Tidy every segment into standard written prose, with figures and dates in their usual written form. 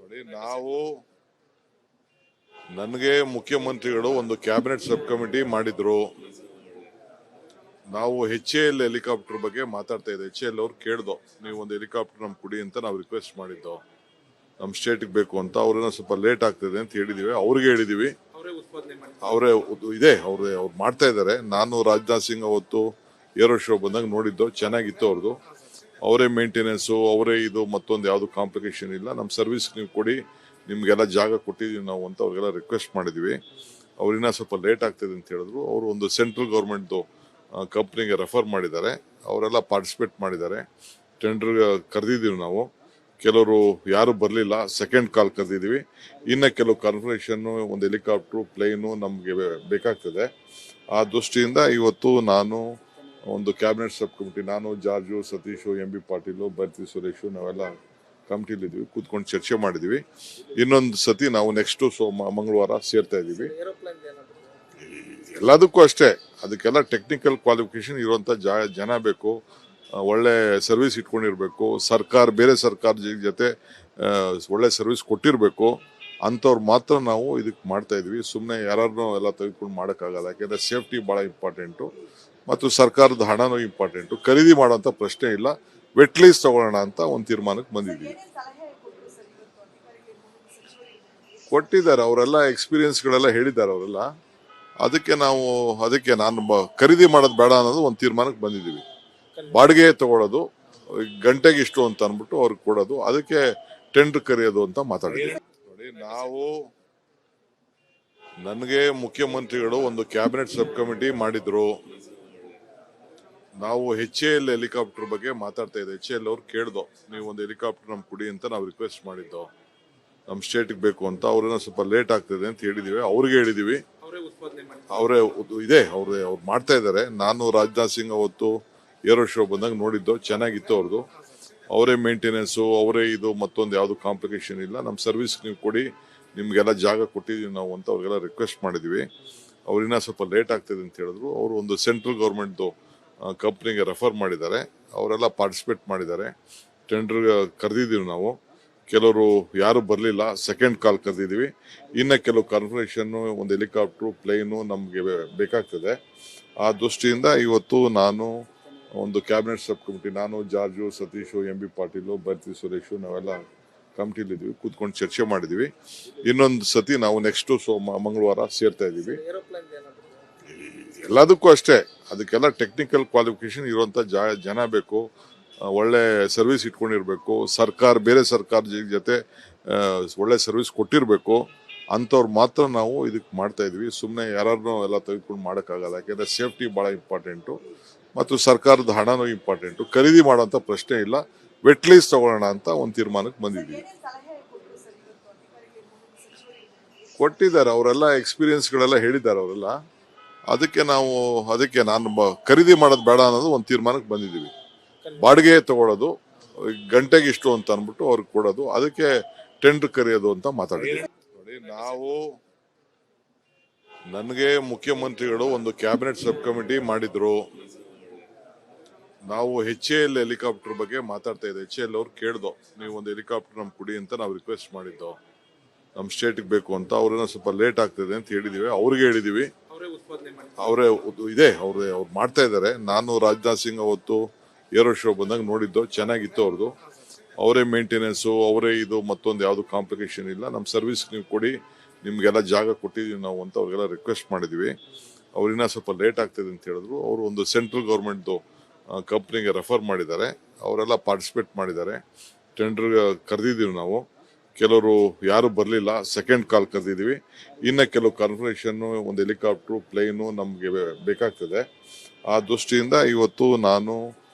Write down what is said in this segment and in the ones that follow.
ನೋಡಿ, ನನಗೆ ಮುಖ್ಯಮಂತ್ರಿಗಳು ಒಂದು ಕ್ಯಾಬಿನೆಟ್ ಸಬ್ ಕಮಿಟಿ ಮಾಡಿದ್ರು. ನಾವು HAL ಹೆಲಿಕಾಪ್ಟರ್ ಬಗ್ಗೆ ಮಾತಾಡ್ತಾ ಇದ್ದೆ. HAL ಅವ್ರು ಕೇಳ್ದೋ, ನೀವು ಒಂದು ಹೆಲಿಕಾಪ್ಟರ್ ನಮ್ಗೆ ಕೊಡಿ ಅಂತ ನಾವು ರಿಕ್ವೆಸ್ಟ್ ಮಾಡಿದ್ದೋ, ನಮ್ಮ ಸ್ಟೇಟ್ಗೆ ಬೇಕು ಅಂತ. ಅವ್ರೇನೋ ಸ್ವಲ್ಪ ಲೇಟ್ ಆಗ್ತದೆ ಅಂತ ಹೇಳಿದೀವಿ, ಅವ್ರಿಗೆ ಹೇಳಿದೀವಿ. ಅವರೇ ಅವ್ರು ಮಾಡ್ತಾ ಇದ್ದಾರೆ. ನಾನು ರಾಜನಾಥ್ ಸಿಂಗ್ ಅವತ್ತು ಏರೋ ಶೋ ಬಂದಾಗ ನೋಡಿದ್ದು, ಚೆನ್ನಾಗಿತ್ತು ಅವ್ರದ್ದು. ಅವರೇ ಮೇಂಟೆನೆನ್ಸು, ಅವರೇ ಇದು, ಮತ್ತೊಂದು ಯಾವುದು ಕಾಂಪ್ಲಿಕೇಶನ್ ಇಲ್ಲ. ನಮ್ಮ ಸರ್ವಿಸ್ ನೀವು ಕೊಡಿ, ನಿಮ್ಗೆಲ್ಲ ಜಾಗ ಕೊಟ್ಟಿದ್ದೀವಿ ನಾವು ಅಂತ ಅವ್ರಿಗೆಲ್ಲ ರಿಕ್ವೆಸ್ಟ್ ಮಾಡಿದ್ವಿ. ಅವ್ರಿನ್ನ ಸ್ವಲ್ಪ ಲೇಟ್ ಆಗ್ತದೆ ಅಂತ ಹೇಳಿದ್ರು. ಅವರು ಒಂದು ಸೆಂಟ್ರಲ್ ಗೌರ್ಮೆಂಟ್ದು ಕಂಪ್ನಿಗೆ ರೆಫರ್ ಮಾಡಿದ್ದಾರೆ. ಅವರೆಲ್ಲ ಪಾರ್ಟಿಸಿಪೇಟ್ ಮಾಡಿದ್ದಾರೆ. ಟೆಂಡರ್ ಕರೆದಿದ್ದೀವಿ ನಾವು. ಕೆಲವರು ಯಾರು ಬರಲಿಲ್ಲ, ಸೆಕೆಂಡ್ ಕಾಲ್ ಕರೆದಿದ್ದೀವಿ. ಇನ್ನು ಕೆಲವು ಕನ್ಫರ್ಮೇಷನ್, ಒಂದು ಹೆಲಿಕಾಪ್ಟರ್, ಪ್ಲೇನು ನಮಗೆ ಬೇಕಾಗ್ತದೆ. ಆ ದೃಷ್ಟಿಯಿಂದ ಇವತ್ತು ನಾನು ಒಂದು ಕ್ಯಾಬಿನೆಟ್ ಸಬ್ ಕಮಿಟಿ, ನಾನು, ಜಾರ್ಜು, ಸತೀಶು, MB ಪಾಟೀಲು, ಭರ್ತಿ ಸುರೇಶು, ನಾವೆಲ್ಲ ಕಮಿಟಿಲಿದ್ದೀವಿ, ಕೂತ್ಕೊಂಡು ಚರ್ಚೆ ಮಾಡಿದ್ದೀವಿ. ಇನ್ನೊಂದು ಸತಿ ನಾವು ನೆಕ್ಸ್ಟ್ ಮಂಗಳವಾರ ಸೇರ್ತಾ ಇದ್ದೀವಿ. ಎಲ್ಲದಕ್ಕೂ ಅಷ್ಟೇ, ಅದಕ್ಕೆಲ್ಲ ಟೆಕ್ನಿಕಲ್ ಕ್ವಾಲಿಫಿಕೇಶನ್ ಇರುವಂತ ಜನ ಬೇಕು, ಒಳ್ಳೆ ಸರ್ವಿಸ್ ಇಟ್ಕೊಂಡಿರ್ಬೇಕು, ಬೇರೆ ಸರ್ಕಾರ ಜೊತೆ ಒಳ್ಳೆ ಸರ್ವಿಸ್ ಕೊಟ್ಟಿರ್ಬೇಕು. ಅಂಥವ್ರು ಮಾತ್ರ ನಾವು ಇದಕ್ಕೆ ಮಾಡ್ತಾ ಇದೀವಿ. ಸುಮ್ಮನೆ ಯಾರನ್ನೂ ಎಲ್ಲ ತೆಗೆದುಕೊಂಡು ಮಾಡೋಕ್ಕಾಗಲ್ಲ. ಯಾಕೆಂದ್ರೆ ಸೇಫ್ಟಿ ಬಹಳ ಇಂಪಾರ್ಟೆಂಟು ಮತ್ತು ಸರ್ಕಾರದ ಹಣನೂ ಇಂಪಾರ್ಟೆಂಟು. ಖರೀದಿ ಮಾಡುವಂತ ಪ್ರಶ್ನೆ ಇಲ್ಲ, ವೆಟ್ ಲೀಸ್ ತಗೊಳ್ಳೋಣ ಅಂತ ಒಂದು ತೀರ್ಮಾನಕ್ಕೆ ಬಂದಿದ್ದೀವಿ. ಕೊಟ್ಟಿದ್ದಾರೆ, ಅವರೆಲ್ಲ ಎಕ್ಸ್ಪೀರಿಯನ್ಸ್ಗಳೆಲ್ಲ ಹೇಳಿದ್ದಾರೆ ಅವರೆಲ್ಲ. ಅದಕ್ಕೆ ನಾನು ಖರೀದಿ ಮಾಡೋದು ಬೇಡ ಅನ್ನೋದು ಒಂದು ತೀರ್ಮಾನಕ್ಕೆ ಬಂದಿದ್ದೀವಿ. ಬಾಡಿಗೆ ತಗೊಳ್ಳೋದು, ಗಂಟೆಗೆ ಇಷ್ಟು ಅಂತ ಅಂದ್ಬಿಟ್ಟು ಅವ್ರಿಗೆ ಕೊಡೋದು, ಅದಕ್ಕೆ ಟೆಂಡರ್ ಕರೆಯೋದು ಅಂತ ಮಾತಾಡಿದ್ದೀವಿ. ನೋಡಿ, ನನಗೆ ಮುಖ್ಯಮಂತ್ರಿಗಳು ಒಂದು ಕ್ಯಾಬಿನೆಟ್ ಸಬ್ ಕಮಿಟಿ ಮಾಡಿದ್ರು. ನಾವು HAL ಹೆಲಿಕಾಪ್ಟರ್ ಬಗ್ಗೆ ಮಾತಾಡ್ತಾ ಇದ್ದೆ. HAL ಅವ್ರು ಕೇಳ್ದೋ, ನೀವು ಒಂದು ಹೆಲಿಕಾಪ್ಟರ್ ನಮ್ಗೆ ಕೊಡಿ ಅಂತ ನಾವು ರಿಕ್ವೆಸ್ಟ್ ಮಾಡಿದ್ದೋ, ನಮ್ಮ ಸ್ಟೇಟ್ಗೆ ಬೇಕು ಅಂತ. ಅವ್ರೇನೋ ಸ್ವಲ್ಪ ಲೇಟ್ ಆಗ್ತದೆ ಅಂತ ಹೇಳಿದೀವಿ, ಅವ್ರಿಗೆ ಹೇಳಿದೀವಿ. ಅವ್ರು ಮಾಡ್ತಾ ಇದ್ದಾರೆ. ನಾನು ರಾಜನಾಥ್ ಸಿಂಗ್ ಅವತ್ತು ಏರೋ ಶೋ ಬಂದಾಗ ನೋಡಿದ್ದು, ಚೆನ್ನಾಗಿತ್ತು ಅವ್ರದ್ದು. ಅವರೇ ಮೇಂಟೆನೆನ್ಸು, ಅವರೇ ಇದು, ಮತ್ತೊಂದು ಯಾವುದು ಕಾಂಪ್ಲಿಕೇಶನ್ ಇಲ್ಲ. ನಮ್ಮ ಸರ್ವಿಸ್ ನೀವು ಕೊಡಿ, ನಿಮ್ಗೆಲ್ಲ ಜಾಗ ಕೊಟ್ಟಿದ್ದೀವಿ ನಾವು ಅಂತ ಅವ್ರಿಗೆಲ್ಲ ರಿಕ್ವೆಸ್ಟ್ ಮಾಡಿದ್ವಿ. ಅವ್ರಿನ್ನ ಸ್ವಲ್ಪ ಲೇಟ್ ಆಗ್ತದೆ ಅಂತ ಹೇಳಿದ್ರು. ಅವರು ಒಂದು ಸೆಂಟ್ರಲ್ ಗೌರ್ಮೆಂಟ್ದು ಕಂಪ್ನಿಗೆ ರೆಫರ್ ಮಾಡಿದ್ದಾರೆ. ಅವರೆಲ್ಲ ಪಾರ್ಟಿಸಿಪೇಟ್ ಮಾಡಿದ್ದಾರೆ. ಟೆಂಡರ್ ಕರೆದಿದ್ದೀವಿ ನಾವು. ಕೆಲವರು ಯಾರು ಬರಲಿಲ್ಲ, ಸೆಕೆಂಡ್ ಕಾಲ್ ಕರೆದಿದ್ದೀವಿ. ಇನ್ನು ಕೆಲವು ಕನ್ಫರ್ಮೇಷನ್, ಒಂದು ಹೆಲಿಕಾಪ್ಟರ್, ಪ್ಲೇನು ನಮಗೆ ಬೇಕಾಗ್ತದೆ. ಆ ದೃಷ್ಟಿಯಿಂದ ಇವತ್ತು ನಾನು ಒಂದು ಕ್ಯಾಬಿನೆಟ್ ಸಬ್ ಕಮಿಟಿ, ನಾನು, ಜಾರ್ಜು, ಸತೀಶು, MB ಪಾಟೀಲು, ಭರ್ತಿ ಸುರೇಶು, ನಾವೆಲ್ಲ ಕಮಿಟಿಲಿದ್ದೀವಿ, ಕೂತ್ಕೊಂಡು ಚರ್ಚೆ ಮಾಡಿದ್ದೀವಿ. ಇನ್ನೊಂದು ಸತಿ ನಾವು ನೆಕ್ಸ್ಟ್ ಮಂಗಳವಾರ ಸೇರ್ತಾ ಇದ್ದೀವಿ. ಎಲ್ಲದಕ್ಕೂ ಅಷ್ಟೇ, ಅದಕ್ಕೆಲ್ಲ ಟೆಕ್ನಿಕಲ್ ಕ್ವಾಲಿಫಿಕೇಶನ್ ಇರುವಂತ ಜನ ಬೇಕು, ಒಳ್ಳೆ ಸರ್ವಿಸ್ ಇಟ್ಕೊಂಡಿರ್ಬೇಕು, ಬೇರೆ ಸರ್ಕಾರ ಜೊತೆ ಒಳ್ಳೆ ಸರ್ವಿಸ್ ಕೊಟ್ಟಿರ್ಬೇಕು. ಅಂಥವ್ರು ಮಾತ್ರ ನಾವು ಇದಕ್ಕೆ ಮಾಡ್ತಾ ಇದೀವಿ. ಸುಮ್ಮನೆ ಯಾರನ್ನೂ ಎಲ್ಲ ತೆಗೆದುಕೊಂಡು ಮಾಡೋಕ್ಕಾಗಲ್ಲ. ಯಾಕೆಂದ್ರೆ ಸೇಫ್ಟಿ ಬಹಳ ಇಂಪಾರ್ಟೆಂಟು ಮತ್ತು ಸರ್ಕಾರದ ಹಣನೂ ಇಂಪಾರ್ಟೆಂಟು. ಖರೀದಿ ಮಾಡುವಂತ ಪ್ರಶ್ನೆ ಇಲ್ಲ, ವೆಟ್ ಲೀಸ್ ತಗೊಳ್ಳೋಣ ಅಂತ ಒಂದು ತೀರ್ಮಾನಕ್ಕೆ ಬಂದಿದ್ದೀವಿ. ಕೊಟ್ಟಿದ್ದಾರೆ, ಅವರೆಲ್ಲ ಎಕ್ಸ್ಪೀರಿಯನ್ಸ್ಗಳೆಲ್ಲ ಹೇಳಿದ್ದಾರೆ ಅವರೆಲ್ಲ. ಅದಕ್ಕೆ ನಾನು ಖರೀದಿ ಮಾಡೋದು ಬೇಡ ಅನ್ನೋದು ಒಂದು ತೀರ್ಮಾನಕ್ಕೆ ಬಂದಿದ್ದೀವಿ. ಬಾಡಿಗೆ ತಗೊಳ್ಳೋದು, ಗಂಟೆಗೆ ಇಷ್ಟು ಅಂತ ಅಂದ್ಬಿಟ್ಟು ಅವ್ರಿಗೆ ಕೊಡೋದು, ಅದಕ್ಕೆ ಟೆಂಡರ್ ಕರೆಯೋದು ಅಂತ ಮಾತಾಡಿದ್ದೀವಿ. ನೋಡಿ, ನನಗೆ ಮುಖ್ಯಮಂತ್ರಿಗಳು ಒಂದು ಕ್ಯಾಬಿನೆಟ್ ಸಬ್ ಕಮಿಟಿ ಮಾಡಿದ್ರು. ನಾವು HAL ಹೆಲಿಕಾಪ್ಟರ್ ಬಗ್ಗೆ ಮಾತಾಡ್ತಾ ಇದ್ದೆ. HAL ಅವ್ರು ಕೇಳ್ದೋ, ನೀವು ಒಂದು ಹೆಲಿಕಾಪ್ಟರ್ ನಮ್ಗೆ ಕೊಡಿ ಅಂತ ನಾವು ರಿಕ್ವೆಸ್ಟ್ ಮಾಡಿದ್ದೋ, ನಮ್ಮ ಸ್ಟೇಟ್ಗೆ ಬೇಕು ಅಂತ. ಅವ್ರೇನೋ ಸ್ವಲ್ಪ ಲೇಟ್ ಆಗ್ತದೆ ಅಂತ ಹೇಳಿದೀವಿ, ಅವ್ರಿಗೆ ಹೇಳಿದೀವಿ. ಅವ್ರು ಮಾಡ್ತಾ ಇದ್ದಾರೆ. ನಾನು ರಾಜನಾಥ್ ಸಿಂಗ್ ಅವತ್ತು ಏರೋ ಶೋ ಬಂದಾಗ ನೋಡಿದ್ದು, ಚೆನ್ನಾಗಿತ್ತು ಅವ್ರದ್ದು. ಅವರೇ ಮೇಂಟೆನೆನ್ಸು, ಅವರೇ ಇದು, ಮತ್ತೊಂದು ಯಾವುದು ಕಾಂಪ್ಲಿಕೇಶನ್ ಇಲ್ಲ. ನಮ್ಮ ಸರ್ವಿಸ್ ನೀವು ಕೊಡಿ, ನಿಮ್ಗೆಲ್ಲ ಜಾಗ ಕೊಟ್ಟಿದ್ದೀವಿ ನಾವು ಅಂತ ಅವ್ರಿಗೆಲ್ಲ ರಿಕ್ವೆಸ್ಟ್ ಮಾಡಿದ್ವಿ. ಅವ್ರಿನ್ನ ಸ್ವಲ್ಪ ಲೇಟ್ ಆಗ್ತದೆ ಅಂತ ಹೇಳಿದ್ರು. ಅವರು ಒಂದು ಸೆಂಟ್ರಲ್ ಗೌರ್ಮೆಂಟ್ದು ಕಂಪ್ನಿಗೆ ರೆಫರ್ ಮಾಡಿದ್ದಾರೆ. ಅವರೆಲ್ಲ ಪಾರ್ಟಿಸಿಪೇಟ್ ಮಾಡಿದ್ದಾರೆ. ಟೆಂಡರ್ ಕರೆದಿದ್ದೀವಿ ನಾವು. ಕೆಲವರು ಯಾರು ಬರಲಿಲ್ಲ, ಸೆಕೆಂಡ್ ಕಾಲ್ ಕರೆದಿದ್ದೀವಿ. ಇನ್ನು ಕೆಲವು ಕನ್ಫರ್ಮೇಷನ್, ಒಂದು ಹೆಲಿಕಾಪ್ಟರ್, ಪ್ಲೇನು ನಮಗೆ ಬೇಕಾಗ್ತದೆ. ಆ ದೃಷ್ಟಿಯಿಂದ ಇವತ್ತು ನಾನು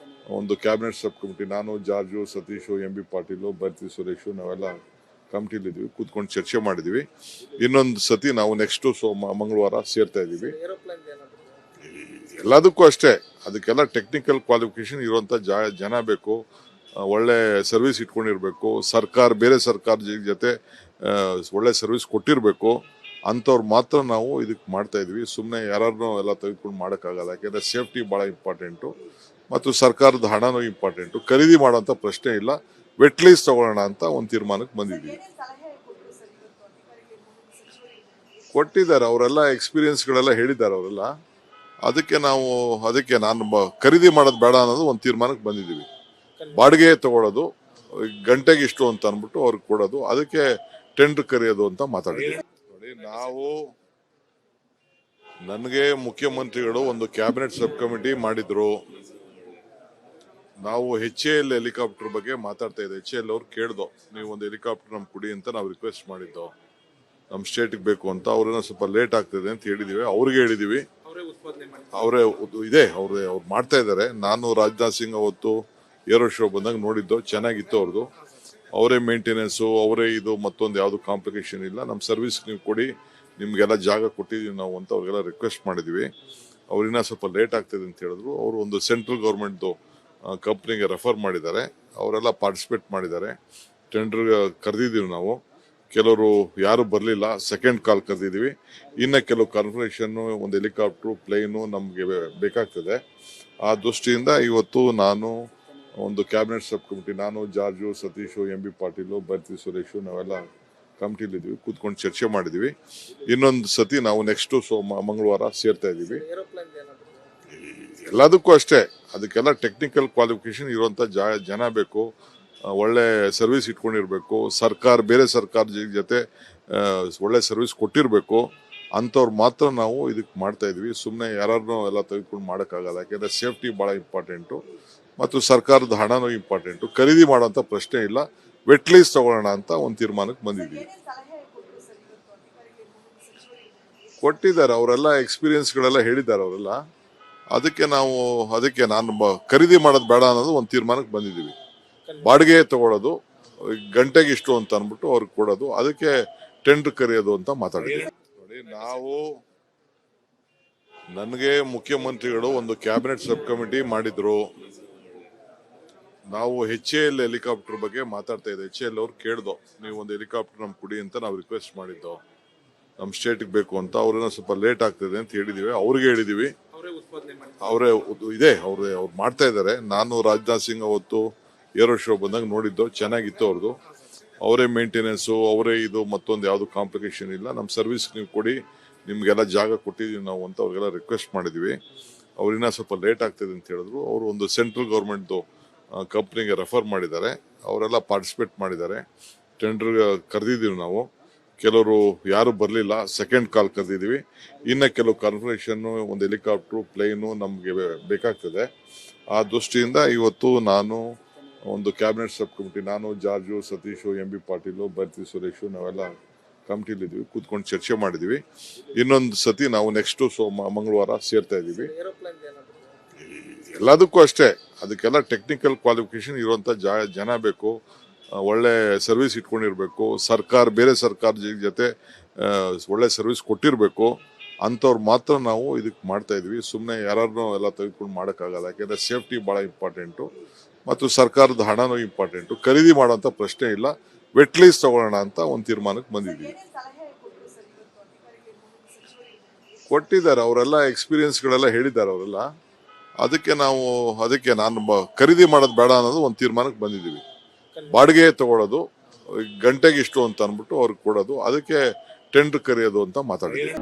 ಒಂದು ಕ್ಯಾಬಿನೆಟ್ ಸಬ್ ಕಮಿಟಿ, ನಾನು, ಜಾರ್ಜು, ಸತೀಶು, MB ಪಾಟೀಲು, ಭರ್ತಿ ಸುರೇಶು, ನಾವೆಲ್ಲ ಕಮಿಟಿಲಿದ್ದೀವಿ, ಕೂತ್ಕೊಂಡು ಚರ್ಚೆ ಮಾಡಿದ್ದೀವಿ. ಇನ್ನೊಂದು ಸತಿ ನಾವು ನೆಕ್ಸ್ಟ್ ಮಂಗಳವಾರ ಸೇರ್ತಾ ಇದ್ದೀವಿ. ಎಲ್ಲದಕ್ಕೂ ಅಷ್ಟೇ, ಅದಕ್ಕೆಲ್ಲ ಟೆಕ್ನಿಕಲ್ ಕ್ವಾಲಿಫಿಕೇಶನ್ ಇರುವಂತ ಜನ ಬೇಕು, ಒಳ್ಳೆ ಸರ್ವಿಸ್ ಇಟ್ಕೊಂಡಿರ್ಬೇಕು, ಬೇರೆ ಸರ್ಕಾರ ಜೊತೆ ಒಳ್ಳೆ ಸರ್ವಿಸ್ ಕೊಟ್ಟಿರ್ಬೇಕು. ಅಂಥವ್ರು ಮಾತ್ರ ನಾವು ಇದಕ್ಕೆ ಮಾಡ್ತಾ ಇದೀವಿ. ಸುಮ್ಮನೆ ಯಾರನ್ನೂ ಎಲ್ಲ ತೆಗೆದುಕೊಂಡು ಮಾಡೋಕ್ಕಾಗಲ್ಲ. ಯಾಕೆಂದ್ರೆ ಸೇಫ್ಟಿ ಬಹಳ ಇಂಪಾರ್ಟೆಂಟು ಮತ್ತು ಸರ್ಕಾರದ ಹಣನೂ ಇಂಪಾರ್ಟೆಂಟು. ಖರೀದಿ ಮಾಡುವಂತ ಪ್ರಶ್ನೆ ಇಲ್ಲ, ವೆಟ್ ಲೀಸ್ ತಗೊಳ್ಳೋಣ ಅಂತ ಒಂದು ತೀರ್ಮಾನಕ್ಕೆ ಬಂದಿದ್ದೀವಿ. ಕೊಟ್ಟಿದ್ದಾರೆ, ಅವರೆಲ್ಲ ಎಕ್ಸ್ಪೀರಿಯನ್ಸ್ಗಳೆಲ್ಲ ಹೇಳಿದ್ದಾರೆ ಅವರೆಲ್ಲ. ಅದಕ್ಕೆ ನಾನು ಖರೀದಿ ಮಾಡೋದು ಬೇಡ ಅನ್ನೋದು ಒಂದು ತೀರ್ಮಾನಕ್ಕೆ ಬಂದಿದ್ದೀವಿ. ಬಾಡಿಗೆ ತಗೊಳ್ಳೋದು, ಗಂಟೆಗೆ ಇಷ್ಟು ಅಂತ ಅಂದ್ಬಿಟ್ಟು ಅವ್ರಿಗೆ ಕೊಡೋದು, ಅದಕ್ಕೆ ಟೆಂಡರ್ ಕರೆಯೋದು ಅಂತ ಮಾತಾಡಿದ್ದೀವಿ. ನೋಡಿ, ನನಗೆ ಮುಖ್ಯಮಂತ್ರಿಗಳು ಒಂದು ಕ್ಯಾಬಿನೆಟ್ ಸಬ್ ಕಮಿಟಿ ಮಾಡಿದ್ರು. ನಾವು HAL ಹೆಲಿಕಾಪ್ಟರ್ ಬಗ್ಗೆ ಮಾತಾಡ್ತಾ ಇದ್ದೆ. HAL ಅವ್ರು ಕೇಳ್ದೋ, ನೀವು ಒಂದು ಹೆಲಿಕಾಪ್ಟರ್ ನಮ್ಗೆ ಕೊಡಿ ಅಂತ ನಾವು ರಿಕ್ವೆಸ್ಟ್ ಮಾಡಿದ್ದೋ, ನಮ್ಮ ಸ್ಟೇಟ್ಗೆ ಬೇಕು ಅಂತ. ಅವ್ರೇನೋ ಸ್ವಲ್ಪ ಲೇಟ್ ಆಗ್ತದೆ ಅಂತ ಹೇಳಿದೀವಿ, ಅವ್ರಿಗೆ ಹೇಳಿದೀವಿ. ಅವ್ರು ಮಾಡ್ತಾ ಇದ್ದಾರೆ. ನಾನು ರಾಜನಾಥ್ ಸಿಂಗ್ ಅವತ್ತು ಏರೋ ಶೋ ಬಂದಾಗ ನೋಡಿದ್ದು, ಚೆನ್ನಾಗಿತ್ತು ಅವ್ರದ್ದು. ಅವರೇ ಮೇಂಟೆನೆನ್ಸು, ಅವರೇ ಇದು, ಮತ್ತೊಂದು ಯಾವುದು ಕಾಂಪ್ಲಿಕೇಶನ್ ಇಲ್ಲ. ನಮ್ಮ ಸರ್ವಿಸ್ ನೀವು ಕೊಡಿ, ನಿಮ್ಗೆಲ್ಲ ಜಾಗ ಕೊಟ್ಟಿದ್ದೀವಿ ನಾವು ಅಂತ ಅವ್ರಿಗೆಲ್ಲ ರಿಕ್ವೆಸ್ಟ್ ಮಾಡಿದ್ವಿ. ಅವ್ರಿನ್ನ ಸ್ವಲ್ಪ ಲೇಟ್ ಆಗ್ತದೆ ಅಂತ ಹೇಳಿದ್ರು. ಅವರು ಒಂದು ಸೆಂಟ್ರಲ್ ಗೌರ್ಮೆಂಟ್ದು ಕಂಪ್ನಿಗೆ ರೆಫರ್ ಮಾಡಿದ್ದಾರೆ. ಅವರೆಲ್ಲ ಪಾರ್ಟಿಸಿಪೇಟ್ ಮಾಡಿದ್ದಾರೆ. ಟೆಂಡರ್ ಕರೆದಿದ್ದೀವಿ ನಾವು. ಕೆಲವರು ಯಾರು ಬರಲಿಲ್ಲ, ಸೆಕೆಂಡ್ ಕಾಲ್ ಕರೆದಿದ್ದೀವಿ. ಇನ್ನು ಕೆಲವು ಕಾನ್ಫಿಗರೇಷನ್ನು, ಒಂದು ಹೆಲಿಕಾಪ್ಟ್ರು, ಪ್ಲೇನು ನಮಗೆ ಬೇಕಾಗ್ತದೆ. ಆ ದೃಷ್ಟಿಯಿಂದ ಇವತ್ತು ನಾನು ಒಂದು ಕ್ಯಾಬಿನೆಟ್ ಸಬ್ ಕಮಿಟಿ, ನಾನು, ಜಾರ್ಜು, ಸತೀಶು, MB ಪಾಟೀಲು, ಭರ್ತಿ ಸುರೇಶು, ನಾವೆಲ್ಲ ಕಮಿಟಿಲಿದ್ದೀವಿ, ಕೂತ್ಕೊಂಡು ಚರ್ಚೆ ಮಾಡಿದ್ದೀವಿ. ಇನ್ನೊಂದು ಸತಿ ನಾವು ನೆಕ್ಸ್ಟು ಮಂಗಳವಾರ ಸೇರ್ತಾ ಇದ್ದೀವಿ. ಎಲ್ಲದಕ್ಕೂ ಅಷ್ಟೇ, ಅದಕ್ಕೆಲ್ಲ ಟೆಕ್ನಿಕಲ್ ಕ್ವಾಲಿಫಿಕೇಶನ್ ಇರುವಂಥ ಜನ ಬೇಕು, ಒಳ್ಳೆ ಸರ್ವಿಸ್ ಇಟ್ಕೊಂಡಿರ್ಬೇಕು, ಬೇರೆ ಸರ್ಕಾರ ಜೊತೆ ಒಳ್ಳೆ ಸರ್ವಿಸ್ ಕೊಟ್ಟಿರಬೇಕು. ಅಂಥವ್ರು ಮಾತ್ರ ನಾವು ಇದಕ್ಕೆ ಮಾಡ್ತಾ ಇದ್ವಿ. ಸುಮ್ಮನೆ ಯಾರನ್ನೂ ಎಲ್ಲ ತೆಗೆದುಕೊಂಡು ಮಾಡೋಕ್ಕಾಗಲ್ಲ. ಯಾಕೆಂದರೆ ಸೇಫ್ಟಿ ಭಾಳ ಇಂಪಾರ್ಟೆಂಟು, ಮತ್ತು ಸರ್ಕಾರದ ಹಣನೂ ಇಂಪಾರ್ಟೆಂಟು. ಖರೀದಿ ಮಾಡೋಂಥ ಪ್ರಶ್ನೆ ಇಲ್ಲ, ವೆಟ್ ಲೀಸ್ ತಗೊಳ್ಳೋಣ ಅಂತ ಒಂದು ತೀರ್ಮಾನಕ್ಕೆ ಬಂದಿದ್ದೀವಿ. ಕೊಟ್ಟಿದ್ದಾರೆ, ಅವರೆಲ್ಲ ಎಕ್ಸ್ಪೀರಿಯನ್ಸ್ಗಳೆಲ್ಲ ಹೇಳಿದ್ದಾರೆ ಅವರೆಲ್ಲ. ಅದಕ್ಕೆ ನಾನು ಖರೀದಿ ಮಾಡೋದು ಬೇಡ ಅನ್ನೋದು ಒಂದು ತೀರ್ಮಾನಕ್ಕೆ ಬಂದಿದ್ದೀವಿ. ಬಾಡಿಗೆ ತಗೊಳ್ಳೋದು, ಗಂಟೆಗೆ ಇಷ್ಟು ಅಂತ ಅಂದ್ಬಿಟ್ಟು ಅವ್ರಿಗೆ ಕೊಡೋದು, ಅದಕ್ಕೆ ಟೆಂಡರ್ ಕರೆಯೋದು ಅಂತ ಮಾತಾಡಿದ್ದೀವಿ. ನೋಡಿ, ನನಗೆ ಮುಖ್ಯಮಂತ್ರಿಗಳು ಒಂದು ಕ್ಯಾಬಿನೆಟ್ ಸಬ್ ಕಮಿಟಿ ಮಾಡಿದ್ರು. ನಾವು HAL ಹೆಲಿಕಾಪ್ಟರ್ ಬಗ್ಗೆ ಮಾತಾಡ್ತಾ ಇದ್ದೆ. HAL ಅವ್ರು ಕೇಳ್ದೋ, ನೀವು ಒಂದು ಹೆಲಿಕಾಪ್ಟರ್ ನಮ್ಗೆ ಕೊಡಿ ಅಂತ ನಾವು ರಿಕ್ವೆಸ್ಟ್ ಮಾಡಿದ್ದೋ, ನಮ್ಮ ಸ್ಟೇಟ್ಗೆ ಬೇಕು ಅಂತ. ಅವ್ರೇನೋ ಸ್ವಲ್ಪ ಲೇಟ್ ಆಗ್ತದೆ ಅಂತ ಹೇಳಿದೀವಿ, ಅವ್ರಿಗೆ ಹೇಳಿದೀವಿ. ಅವ್ರು ಮಾಡ್ತಾ ಇದ್ದಾರೆ. ನಾನು ರಾಜನಾಥ್ ಸಿಂಗ್ ಅವತ್ತು ಏರೋ ಶೋ ಬಂದಾಗ ನೋಡಿದ್ದು, ಚೆನ್ನಾಗಿತ್ತು ಅವ್ರದ್ದು. ಅವರೇ ಮೇಂಟೆನೆನ್ಸು, ಅವರೇ ಇದು, ಮತ್ತೊಂದು ಯಾವುದು ಕಾಂಪ್ಲಿಕೇಶನ್ ಇಲ್ಲ. ನಮ್ಮ ಸರ್ವಿಸ್ ನೀವು ಕೊಡಿ, ನಿಮ್ಗೆಲ್ಲ ಜಾಗ ಕೊಟ್ಟಿದ್ದೀವಿ ನಾವು ಅಂತ ಅವ್ರಿಗೆಲ್ಲ ರಿಕ್ವೆಸ್ಟ್ ಮಾಡಿದ್ವಿ. ಅವ್ರಿನ್ನ ಸ್ವಲ್ಪ ಲೇಟ್ ಆಗ್ತದೆ ಅಂತ ಹೇಳಿದ್ರು. ಅವರು ಒಂದು ಸೆಂಟ್ರಲ್ ಗೌರ್ಮೆಂಟ್ದು ಕಂಪ್ನಿಗೆ ರೆಫರ್ ಮಾಡಿದ್ದಾರೆ. ಅವರೆಲ್ಲ ಪಾರ್ಟಿಸಿಪೇಟ್ ಮಾಡಿದ್ದಾರೆ. ಟೆಂಡರ್ ಕರೆದಿದ್ದೀವಿ ನಾವು. ಕೆಲವರು ಯಾರು ಬರಲಿಲ್ಲ, ಸೆಕೆಂಡ್ ಕಾಲ್ ಕರೆದಿದ್ದೀವಿ. ಇನ್ನು ಕೆಲವು ಕಾನ್ಫಿಗರೇಷನ್ನು, ಒಂದು ಹೆಲಿಕಾಪ್ಟ್ರು, ಪ್ಲೇನು ನಮಗೆ ಬೇಕಾಗ್ತದೆ. ಆ ದೃಷ್ಟಿಯಿಂದ ಇವತ್ತು ನಾನು ಒಂದು ಕ್ಯಾಬಿನೆಟ್ ಸಬ್ ಕಮಿಟಿ, ನಾನು, ಜಾರ್ಜು, ಸತೀಶು, MB ಪಾಟೀಲು, ಭರ್ತಿ ಸುರೇಶು, ನಾವೆಲ್ಲ ಕಮಿಟಿಲಿದ್ದೀವಿ, ಕೂತ್ಕೊಂಡು ಚರ್ಚೆ ಮಾಡಿದ್ದೀವಿ. ಇನ್ನೊಂದು ಸತಿ ನಾವು ನೆಕ್ಸ್ಟು ಮಂಗಳವಾರ ಸೇರ್ತಾ ಇದ್ದೀವಿ. ಎಲ್ಲದಕ್ಕೂ ಅಷ್ಟೇ, ಅದಕ್ಕೆಲ್ಲ ಟೆಕ್ನಿಕಲ್ ಕ್ವಾಲಿಫಿಕೇಶನ್ ಇರುವಂಥ ಜನ ಬೇಕು, ಒಳ್ಳೆ ಸರ್ವಿಸ್ ಇಟ್ಕೊಂಡಿರ್ಬೇಕು, ಬೇರೆ ಸರ್ಕಾರ ಜೊತೆ ಒಳ್ಳೆ ಸರ್ವಿಸ್ ಕೊಟ್ಟಿರಬೇಕು. ಅಂಥವ್ರು ಮಾತ್ರ ನಾವು ಇದಕ್ಕೆ ಮಾಡ್ತಾ ಇದ್ವಿ. ಸುಮ್ಮನೆ ಯಾರನ್ನೂ ಎಲ್ಲ ತೆಗೆದುಕೊಂಡು ಮಾಡೋಕ್ಕಾಗಲ್ಲ. ಯಾಕೆಂದರೆ ಸೇಫ್ಟಿ ಭಾಳ ಇಂಪಾರ್ಟೆಂಟು, ಮತ್ತು ಸರ್ಕಾರದ ಹಣನೂ ಇಂಪಾರ್ಟೆಂಟು. ಖರೀದಿ ಮಾಡೋಂಥ ಪ್ರಶ್ನೆ ಇಲ್ಲ, ವೆಟ್ ಲೀಸ್ ತಗೊಳ್ಳೋಣ ಅಂತ ಒಂದು ತೀರ್ಮಾನಕ್ಕೆ ಬಂದಿದ್ದೀವಿ. ಕೊಟ್ಟಿದ್ದಾರೆ, ಅವರೆಲ್ಲ ಎಕ್ಸ್ಪೀರಿಯನ್ಸ್ಗಳೆಲ್ಲ ಹೇಳಿದ್ದಾರೆ ಅವರೆಲ್ಲ. ಅದಕ್ಕೆ ನಾನು ಖರೀದಿ ಮಾಡೋದು ಬೇಡ ಅನ್ನೋದು ಒಂದು ತೀರ್ಮಾನಕ್ಕೆ ಬಂದಿದ್ದೀವಿ. ಬಾಡಿಗೆ ತಗೊಳ್ಳೋದು, ಗಂಟೆಗೆ ಇಷ್ಟು ಅಂತ ಅಂದ್ಬಿಟ್ಟು ಅವ್ರಿಗೆ ಕೊಡೋದು, ಅದಕ್ಕೆ ಟೆಂಡರ್ ಕರೆಯೋದು ಅಂತ ಮಾತಾಡಿದ್ದೀವಿ.